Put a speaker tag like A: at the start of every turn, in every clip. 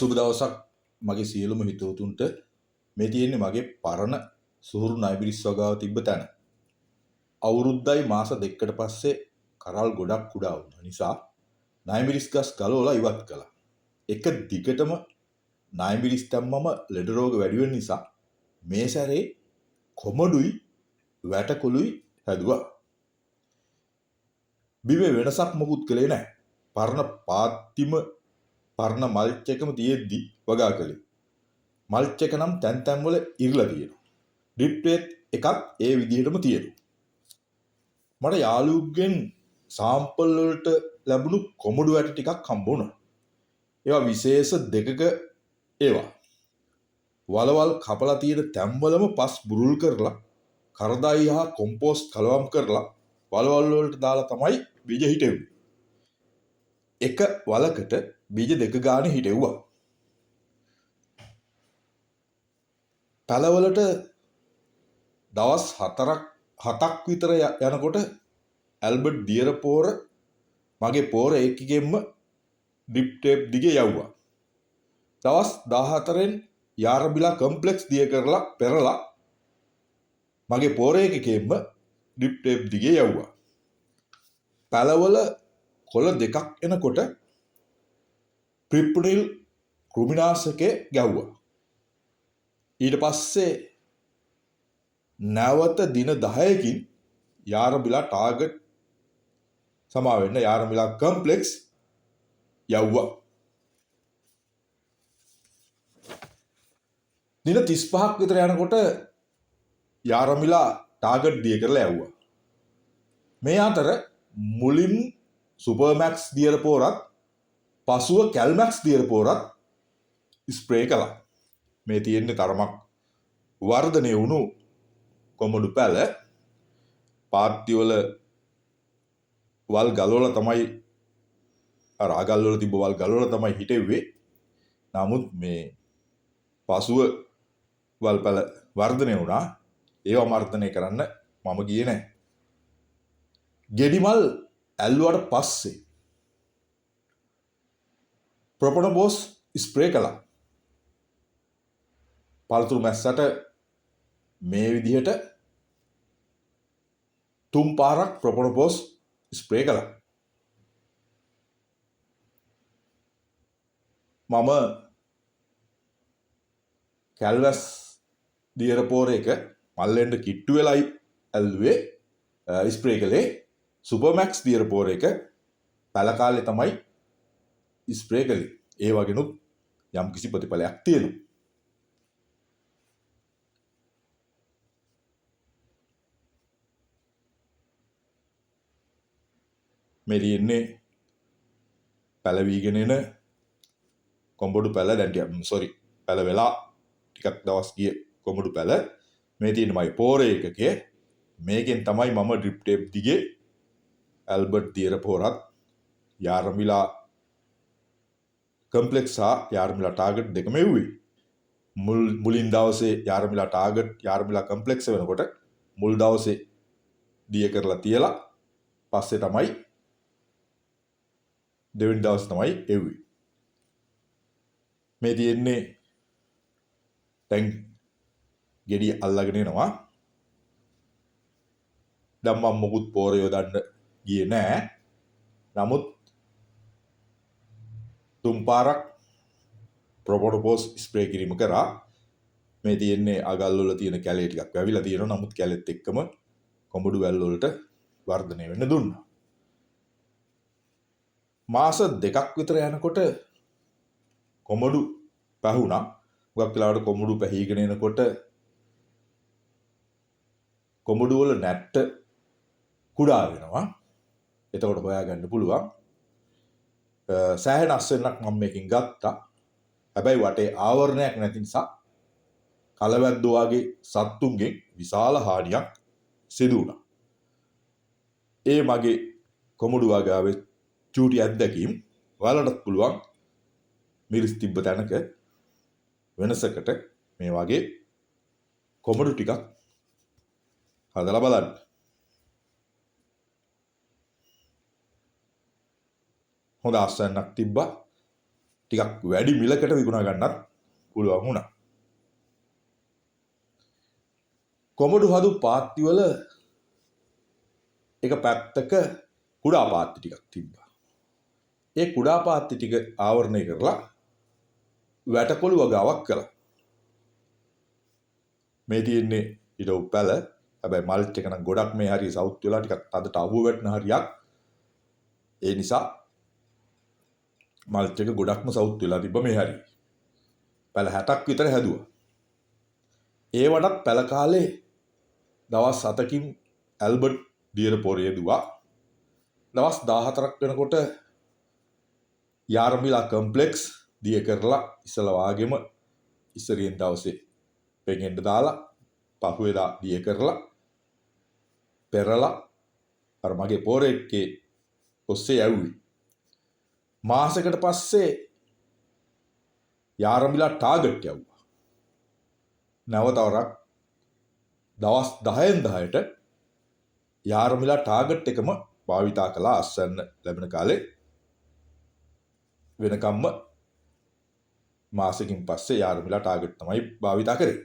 A: සුබ දවසක් මගේ සියලුම හිතවතුන්ට. මේ තියෙන්නේ මගේ පරණ සුහුරු නයිබිරිස් වගාව තිබ්බ තැන. අවුරුද්දයි මාස දෙකකට පස්සේ කරල් ගොඩක් කුඩා වුණා නිසා නයිබිරිස් ගස් ගලවලා ඉවත් කළා. එක දිගටම නයිබිරිස් තැම්මම ලෙඩ රෝග වැඩි වෙන නිසා මේ සැරේ කොමඩුයි වැටකොළුයි හැදුවා. බිමේ වෙනසක් මොකුත් කළේ නැහැ. පරණ පාත්තිම පරණ මල්ච් එකම තියෙද්දි වගා කළේ. මල්ච් එක නම් තැන් තැන් වල ඉරලා තියෙනවා. ඩ්‍රිප් ටේප් එකක් ඒ විදිහටම තියෙනවා. මට යාළුවෙක්ගෙන් සාම්පල් වලට ලැබුණු කොමඩු වැට ටිකක් හම්බ වුණා. ඒවා විශේෂ දෙකක ඒවා. වලවල් කපලා තියෙන තැම්වලම පස් බුරුල් කරලා කරදායි හා කොම්පෝස්ට් කලවම් කරලා වලවල් වලට දාලා තමයි බීජ හිටෙව්වේ. එක වලකට බීජ දෙක ගානේ හිටෙව්වා. පැලවලට දවස් 7ක් විතර යනකොට ඇල්බර්ට් දියරපෝර මගේ පෝර එකකින්ම ඩ්‍රිප් ටේප් දිගේ යවුවා. දවස් 14න් යාරබිලා කම්ප්ලෙක්ස් දිය කරලා පෙරලා මගේ පෝර එකකින්ම ඩ්‍රිප් ටේප් දිගේ යවුවා. පැලවල කොළ දෙකක් එනකොට ප්‍රිප්පුනිල් කෘමිනාශකේ ගැව්වා. ඊට පස්සේ නැවත දින 10කින් යාරබිලා ටාගට් සමාවෙන්න යාරබිලා කම්ප්ලෙක්ස් යවුවා. දින 35ක් විතර යනකොට යාරමිලා ටාගට් දිය කරලා යවුවා. මේ අතර මුලින් සුපර්මැක්ස් දියර පෝරත් පසුව කැල්මැක්ස් දියර පෝරත් ස්ප්‍රේ කළා. මේ තියෙන්නේ තරමක් වර්ධනය වුණු කොමඩු පැල. පාත්ති වල වල් ගලවලා තමයි අර අගල් වල තිබ්බ වල් ගලවලා තමයි හිටෙව්වේ. නමුත් මේ පසුව වල් පැල වර්ධනය වුණා. ඒව වර්ධනය කරන්න මම ගියේ නැහැ. ගෙඩිමල් ඇල්ලුවට පස්සේ ප්‍රොපොනෝපෝස් ස්ප්‍රේ කළා. පළතුරු මැස්සට මේ විදිහට 3 පාරක් ප්‍රොපොනෝපෝස් ස්ප්‍රේ කළා. මම කැල්වස් දියරපෝර එක මල්ලෙන්ඩ කිට්ටු වෙලයි ඇල්ලුවේ ස්ප්‍රේ කළේ. සුපර්මැක්ස් දියරපෝර එක පැල කාලේ තමයි ස්ප්‍රේ කළේ. ඒ වගේනුත් යම් කිසි ප්‍රතිඵලයක් තියෙනවා. මේ තියෙන්නේ පැලවීගෙන එන කොඹඩු පැල. දැන් පැල වෙලා ටිකක් දවස් ගිය කොඹඩු පැල. මේ තියෙන මගේ පෝර එකකේ. මේකෙන් තමයි මම ඩ්‍රිප් ටේප් දිගේ ඇල්බර්ට් දියරපෝරත් යාරමිලා කම්ප්ලෙක්ස් හා යාරමිලා ටාගට් දෙකම එව්වේ. මුලින් දවසේ යාරමිලා ටාගට් යාරමිලා කම්ප්ලෙක්ස් වෙනකොට මුල් දවසේ දිය කරලා තියලා පස්සේ තමයි දෙවෙනි දවස් තමයි එව්වේ. මේ තියෙන්නේ දැන් ගෙඩිය අල්ලගෙන එනවා. දැන් මම මොකුත් පෝර යොදන්න ගියේ නෑ. නමුත් 3 පාරක් ප්‍රොපොනෝපෝස් ස්ප්‍රේ කිරීම කරා. මේ තියෙන්නේ අගල් වල තියෙන කැලේ ටිකක් වැවිලා තියෙනවා. නමුත් කැලෙත් එක්කම කොඹඩු වැල් වලට වර්ධනය වෙන්න දුන්නා. මාස 2ක් විතර යනකොට කොමඩු පැහුණා. හුඟක් වෙලාවට කොමඩු පැහිගෙන එනකොට කොමඩු වල නැට්ට කුඩා වෙනවා. එතකොට හොයාගන්න පුළුවන්. සෑහෙන අස්වෙන්නක් මම මේකෙන් ගත්තා. හැබැයි වටේ ආවරණයක් නැති නිසා කලවැද්දෝ වගේ සත්තුන්ගෙන් විශාල හානියක් සිදු වුණා. ඒ මගේ කොමඩු වගාවේ චූටි අත්දැකීම්. ඔයාලටත් පුළුවන් මිරිස් තිබ්බ තැනක වෙනසකට මේ වගේ කොමඩු ටිකක් හදලා බලන්න. හොඳ අස්වැන්නක් තිබ්බා. ටිකක් වැඩි මිලකට විකුණා ගන්නත් පුළුවන් වුණා. කොමඩු හදු පාත්ති වල එක පැත්තක කුඩා පාත්ති ටිකක් තිබ්බා. ඒ කුඩා පාත්ති ටික ආවරණය කරලා වැටකොළු වගාවක් කළා. මේ තියෙන්නේ ඊට උපැල. හැබැයි මල්ච් එක නම් ගොඩක් මේ හරිය සවුත් වෙලා ටිකක් අදට අවුව වැටෙන හරියක්. ඒ නිසා මල්ච් එක ගොඩක්ම සවුත් වෙලා තිබ්බ මේ හරිය. පැල 60ක් විතර හැදුවා. ඒ වටත් පැල කාලේ දවස් 7කින් ඇල්බර්ට් දියර පොරේ දුවා. දවස් 14ක් වෙනකොට යාරමිලා කම්ප්ලෙක්ස් දිය කරලා ඉස්සලා වාගෙම ඉස්සරියෙන් දවසේ පෙඟෙන්න දාලා පහුවෙදා දිය කරලා පෙරලා අර මගේ පොරේකේ ඔස්සේ යවුවේ. මාසෙකට පස්සේ යාරමිලා ටාගට් යවුවා. නැවතවරක් දවස් 10න් 10ට යාරමිලා ටාගට් එකම භාවිතා කළා අස්සන්න ලැබෙන කාලේ වෙනකම්ම මාසෙකින් පස්සේ යාරමිලා ටාගට් තමයි භාවිතා කරේ.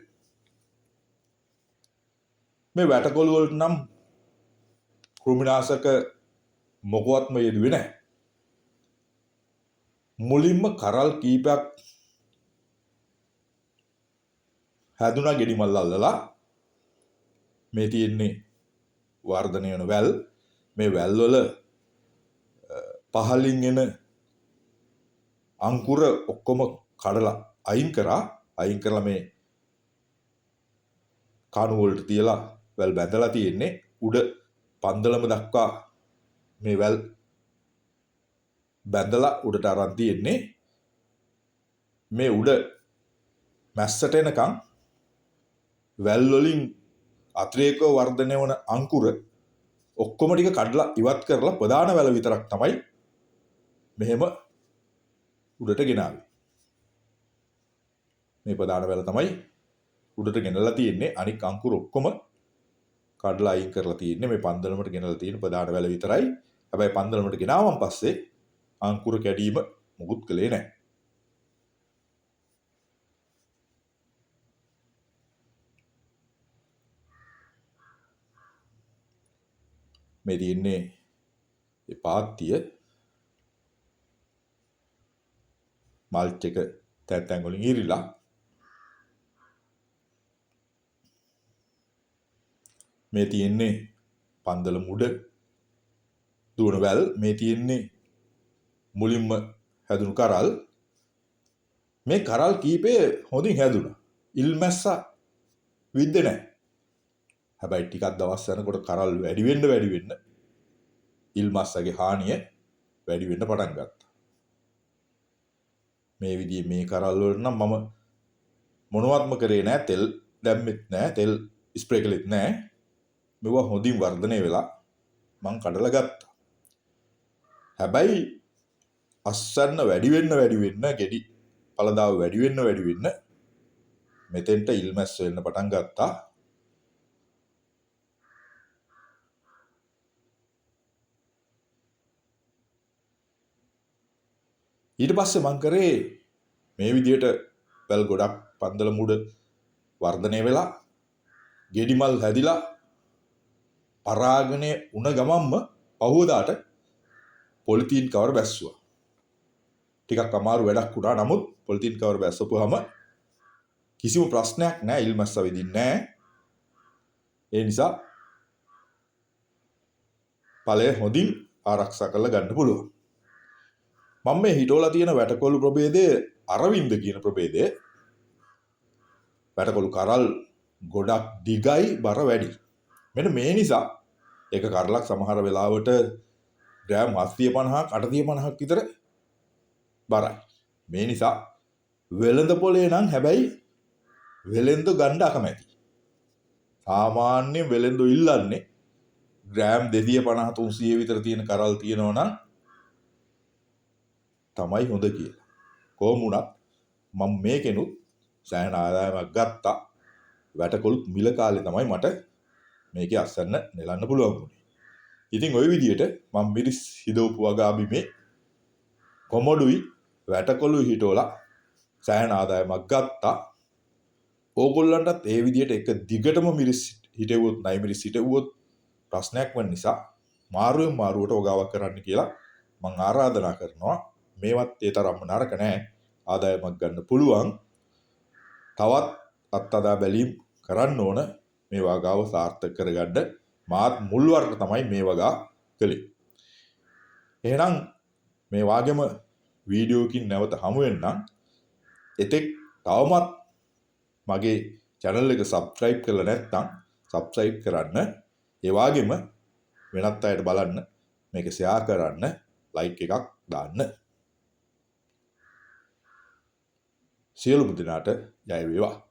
A: මේ වැටකොළු වලට නම් කෘමිනාශක මොකවත්ම යෙදුවේ නැහැ. මුලින්ම කරල් කීපයක් හැදුනා ගෙඩි මල් අල්ලලා. මේ තියෙන්නේ වර්ධනය වෙන වැල්. මේ වැල් වල පහලින් එන අංකුර ඔක්කොම කඩලා අයින් කරලා මේ කණු වලට තියලා වැල් බැඳලා තියෙන්නේ. උඩ පන්දලම දක්වා මේ වැල් බැඳලා උඩට අරන් තියෙන්නේ. මේ උඩ මැස්සට එනකන් වැල් වලින් අතිරේකව වර්ධනය වන අංකුර ඔක්කොම ටික කඩලා ඉවත් කරලා ප්‍රධාන වැල විතරක් තමයි මෙහෙම උඩට ගෙනාවේ. මේ ප්‍රධාන වැල තමයි උඩට ගෙනලා තියෙන්නේ. අනික අංකුර ඔක්කොම කඩලා අයින් කරලා තියෙන්නේ. මේ පන්දලමට ගෙනලා තියෙන ප්‍රධාන වැල විතරයි. හැබැයි පන්දලමට ගෙනාවන් පස්සේ අංකුර කැඩීම මුකුත් කළේ නැහැ. මේ තියෙන්නේ ඒ පාත්තිය මල්ච් එක තැන් වලින් ඉරිලා මේ තියෙන්නේ පන්දල මුඩ දුවන වැල්. මේ තියෙන්නේ මුලින්ම හැදුණු කරල්. මේ කරල් කීපේ හොඳින් හැදුණා. ඉල්මැස්සා විද්ද නැහැ. හැබැයි ටිකක් දවස් යනකොට කරල් වැඩි වෙන්න ඉල්මස්සගේ හානිය වැඩි වෙන්න පටන් ගත්තා. මේ විදිහේ මේ කරල් වලට නම් මම මොනවත්ම කරේ නැහැ. තෙල් දැම්මෙත් නැහැ. තෙල් ස්ප්‍රේ කළෙත් නැහැ. මේවා හොඳින් වර්ධනය වෙලා මං කඩලා ගත්තා. හැබැයි අස්සන්න වැඩි වෙන්න ගෙඩි පළදාව වැඩි වෙන්න මෙතෙන්ට ඉල්මැස් වෙන්න පටන් ගත්තා. ඊට පස්සේ මං කරේ මේ විදිහට වැල් ගොඩක් පන්දල මුඩ වර්ධනය වෙලා ගෙඩි මල් හැදිලා පරාගණය උණ ගමම්ම පහුවදාට පොලිතීන් කවර බැස්සුවා. ටිකක් අමාරු වැඩක් වුණා. නමුත් පොලිතීන් කවර බැස්සපුවාම කිසිම ප්‍රශ්නයක් නැහැ. ඉල්මැස්ස වෙදින්නේ නැහැ. ඒ නිසා ඵලය හොඳින් ආරක්ෂා කරලා ගන්න පුළුවන්. මම මේ හිටවලා තියෙන වැටකොළු ප්‍රභේදයේ අරවින්ද කියන ප්‍රභේදය. වැටකොළු කරල් ගොඩක් දිගයි බර වැඩි. මෙන්න මේ නිසා එක කරලක් සමහර වෙලාවට ග්‍රෑම් 750ක් 850ක් විතර බරයි. මේ නිසා වෙළඳ පොලේ නම් හැබැයි වෙළෙන්දු ගන්න අකමැති. සාමාන්‍ය වෙළෙන්දු ඉල්ලන්නේ ග්‍රෑම් 250 300 විතර තියෙන කරල් තියෙනවා නම් තමයි හොඳ කියලා. කොහොම වුණත් මම මේකෙනුත් සෑහෙන ආදායමක් ගත්තා. වැටකොළුත් මිල කාලේ තමයි මට මේකේ අස්සන්න නෙලන්න පුළුවන් වුණේ. ඉතින් ওই විදිහට මම මිරිස් හිදවපු වගා බිමේ කොමඩුයි වැටකොළු හිටෝලා සෑහෙන ආදායමක් ගත්තා. ඕගොල්ලන්ටත් ඒ විදිහට එක දිගටම මිරිස් හිටෙව්වොත් නයි මිරිස් හිටෙව්වොත් ප්‍රශ්නයක් වෙන නිසා මාරුවෙන් මාරුවට වගාවක් කරන්න කියලා මම ආරාධනා කරනවා. මේවත් ඒ තරම්ම නරක නෑ. ආදායමක් ගන්න පුළුවන්. තවත් අත්අදා බැලීම් කරන්න ඕන මේ වගාව සාර්ථක කරගන්න. මාත් මුල් වර්ග තමයි මේ වගා කළේ. එහෙනම් මේ වාගේම වීඩියෝකින් නැවත හමු වෙන්නම්. එතෙක් තවමත් මගේ channel එක subscribe කරලා නැත්නම් subscribe කරන්න. ඒ වගේම වෙනත් අයට බලන්න මේක share කරන්න, like එකක් දාන්න. සියලුම දෙනාට ජය වේවා.